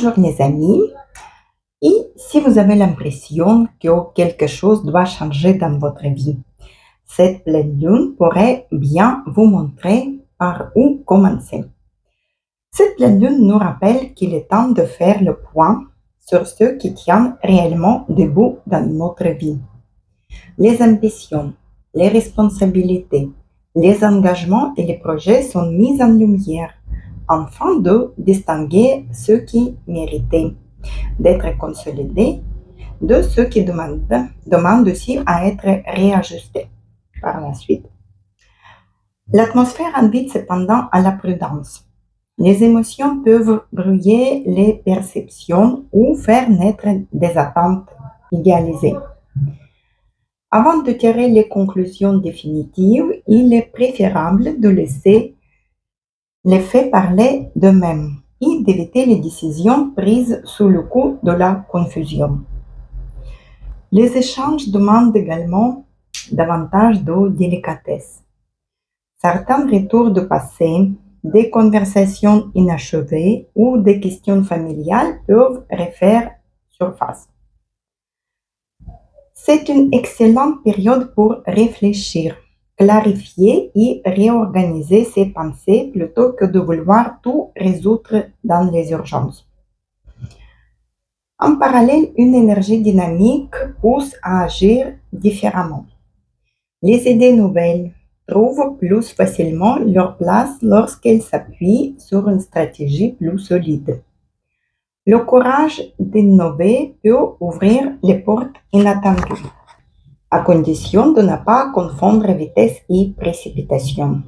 Bonjour les amis, et si vous avez l'impression que quelque chose doit changer dans votre vie, cette pleine lune pourrait bien vous montrer par où commencer. Cette pleine lune nous rappelle qu'il est temps de faire le point sur ce qui tient réellement debout dans notre vie. Les ambitions, les responsabilités, les engagements et les projets sont mis en lumière afin de distinguer ceux qui méritaient d'être consolidés de ceux qui demandent aussi à être réajustés par la suite. L'atmosphère invite cependant à la prudence. Les émotions peuvent brouiller les perceptions ou faire naître des attentes idéalisées. Avant de tirer les conclusions définitives, il est préférable de laisser les faits parler d'eux-mêmes et d'éviter les décisions prises sous le coup de la confusion. Les échanges demandent également davantage de délicatesse. Certains retours de passé, des conversations inachevées ou des questions familiales peuvent refaire surface. C'est une excellente période pour réfléchir, clarifier et réorganiser ses pensées plutôt que de vouloir tout résoudre dans les urgences. En parallèle, une énergie dynamique pousse à agir différemment. Les idées nouvelles trouvent plus facilement leur place lorsqu'elles s'appuient sur une stratégie plus solide. Le courage d'innover peut ouvrir les portes inattendues, à condition de ne pas confondre vitesse et précipitation.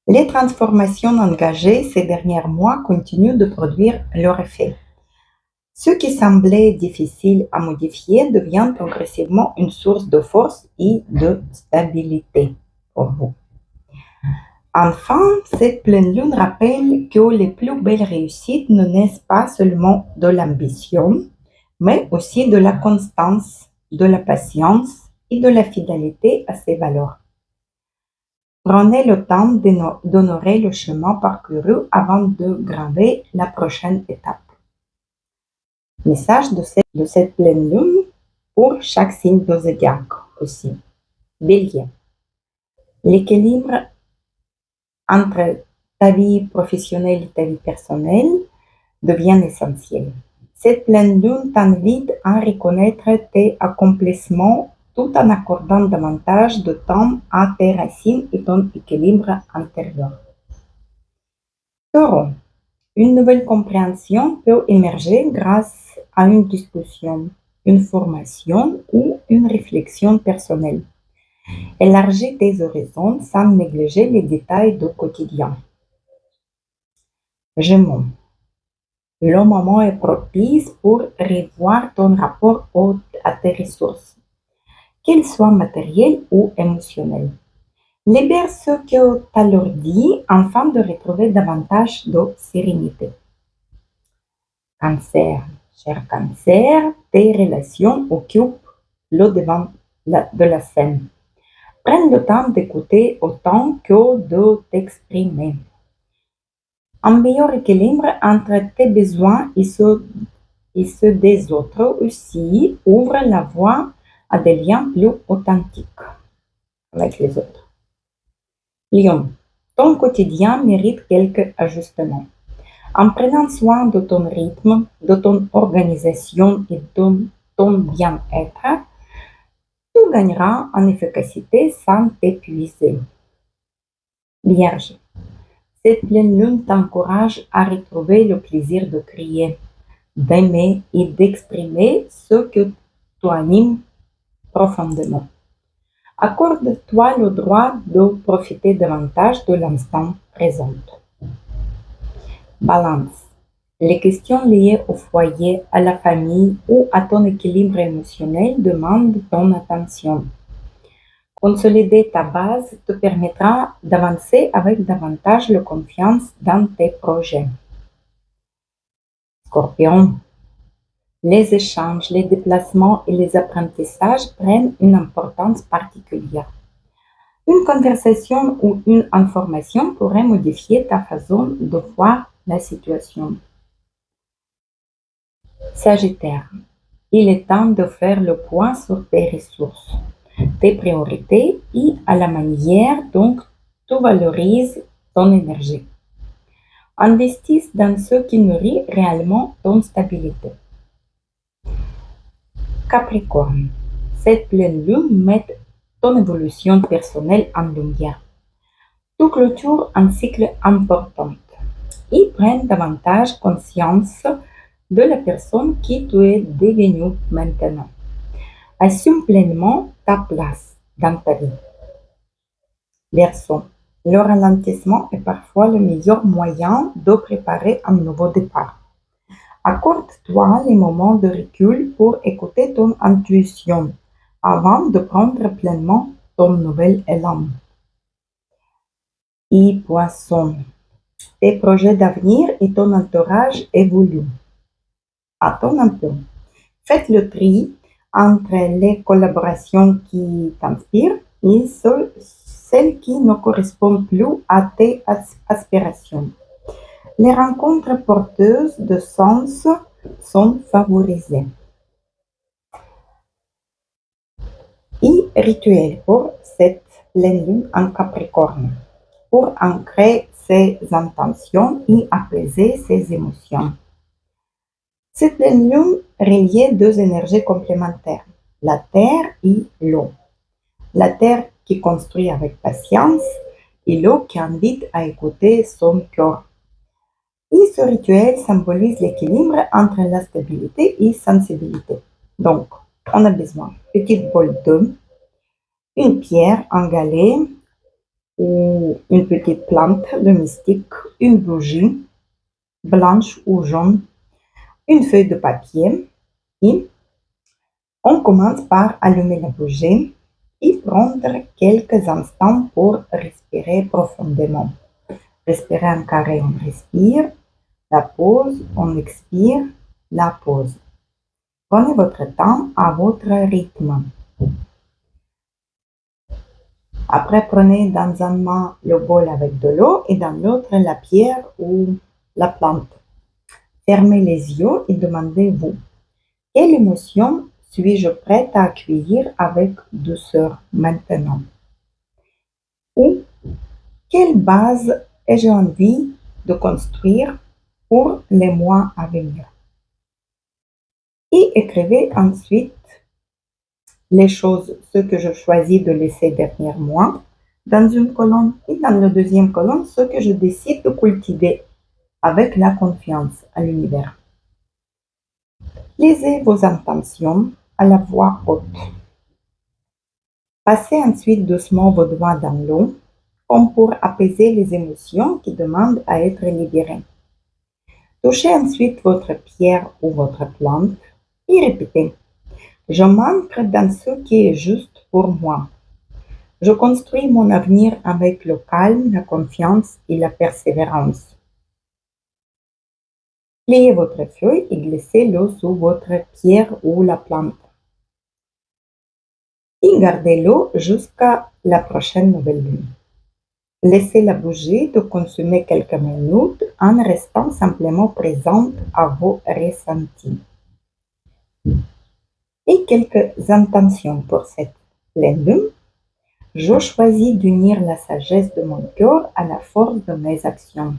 Les transformations engagées ces derniers mois continuent de produire leur effet. Ce qui semblait difficile à modifier devient progressivement une source de force et de stabilité pour vous. Enfin, cette pleine lune rappelle que les plus belles réussites ne naissent pas seulement de l'ambition, mais aussi de la constance, de la patience et de la fidélité à ses valeurs. Prenez le temps d'honorer le chemin parcouru avant de graver la prochaine étape. Message de cette pleine lune pour chaque signe du zodiaque aussi. Bélier. L'équilibre entre ta vie professionnelle et ta vie personnelle devient essentiel. Cette pleine lune t'invite à reconnaître tes accomplissements tout en accordant davantage de temps à tes racines et ton équilibre intérieur. Taureau. Une nouvelle compréhension peut émerger grâce à une discussion, une formation ou une réflexion personnelle. Élargis tes horizons sans négliger les détails du quotidien. Gémeaux. Le moment est propice pour revoir ton rapport à tes ressources, qu'elles soient matérielles ou émotionnelles. Libère ce que t'alourdit afin de retrouver davantage de sérénité. Cancer. Cher Cancer, tes relations occupent le devant de la scène. Prends le temps d'écouter autant que de t'exprimer. Un meilleur équilibre entre tes besoins et ceux des autres aussi ouvre la voie à des liens plus authentiques avec les autres. Lion, ton quotidien mérite quelques ajustements. En prenant soin de ton rythme, de ton organisation et de ton bien-être, tu gagneras en efficacité sans t'épuiser. Vierge, cette pleine lune t'encourage à retrouver le plaisir de créer, d'aimer et d'exprimer ce que t'anime profondément. Accorde-toi le droit de profiter davantage de l'instant présent. Balance. Les questions liées au foyer, à la famille ou à ton équilibre émotionnel demandent ton attention. Consolider ta base te permettra d'avancer avec davantage de confiance dans tes projets. Scorpion. Les échanges, les déplacements et les apprentissages prennent une importance particulière. Une conversation ou une information pourrait modifier ta façon de voir la situation. Sagittaire, il est temps de faire le point sur tes ressources, tes priorités et à la manière dont tu valorises ton énergie. Investis dans ce qui nourrit réellement ton stabilité. Capricorne, cette pleine lune met ton évolution personnelle en lumière. Tu clôtures un cycle important et prends davantage conscience de la personne qui tu es devenue maintenant. Assume pleinement ta place dans ta vie. Verseau, le ralentissement est parfois le meilleur moyen de préparer un nouveau départ. Accorde-toi les moments de recul pour écouter ton intuition avant de prendre pleinement ton nouvel élan. Et Poisson, tes projets d'avenir et ton entourage évoluent. À ton emploi, faites le tri entre les collaborations qui t'inspirent et celles qui ne correspondent plus à tes aspirations. Les rencontres porteuses de sens sont favorisées. Et rituel pour cette pleine lune en Capricorne, pour ancrer ses intentions et apaiser ses émotions. Cette pleine lune reliait deux énergies complémentaires, la terre et l'eau. La terre qui construit avec patience et l'eau qui invite à écouter son cœur. Et ce rituel symbolise l'équilibre entre la stabilité et sensibilité. Donc, on a besoin d'une petite bol d'eau, une pierre, un galet ou une petite plante domestique, une bougie blanche ou jaune, une feuille de papier et on commence par allumer la bougie et prendre quelques instants pour respirer profondément. Respirer en carré, on respire. La pause, on expire. La pause. Prenez votre temps à votre rythme. Après, prenez dans un main le bol avec de l'eau et dans l'autre la pierre ou la plante. Fermez les yeux et demandez-vous, quelle émotion suis-je prête à accueillir avec douceur maintenant? Ou quelle base ai-je envie de construire pour les mois à venir? Et écrivez ensuite les choses, ce que je choisis de laisser derrière moi, dans une colonne et dans la deuxième colonne, ce que je décide de cultiver avec la confiance à l'univers. Lisez vos intentions à la voix haute. Passez ensuite doucement vos doigts dans l'eau, comme pour apaiser les émotions qui demandent à être libérées. Touchez ensuite votre pierre ou votre plante et répétez. Je m'ancre dans ce qui est juste pour moi. Je construis mon avenir avec le calme, la confiance et la persévérance. Pliez votre feuille et glissez-le sous votre pierre ou la plante. Et gardez-le jusqu'à la prochaine nouvelle lune. Laissez la bougie de consumer quelques minutes en restant simplement présente à vos ressentis. Et quelques intentions pour cette pleine lune. Je choisis d'unir la sagesse de mon cœur à la force de mes actions.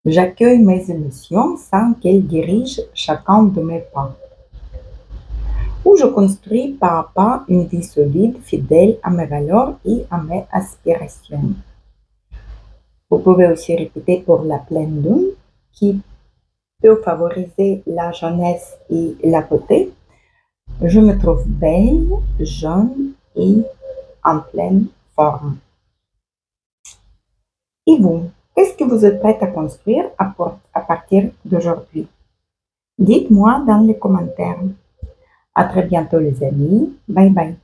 J'accueille mes émotions sans qu'elles dirigent chacun de mes pas. Où je construis pas à pas une vie solide, fidèle à mes valeurs et à mes aspirations. Vous pouvez aussi répéter pour la pleine lune qui peut favoriser la jeunesse et la beauté. Je me trouve belle, jeune et en pleine forme. Et vous, qu'est-ce que vous êtes prête à construire à partir d'aujourd'hui? Dites-moi dans les commentaires. À très bientôt les amis. Bye bye.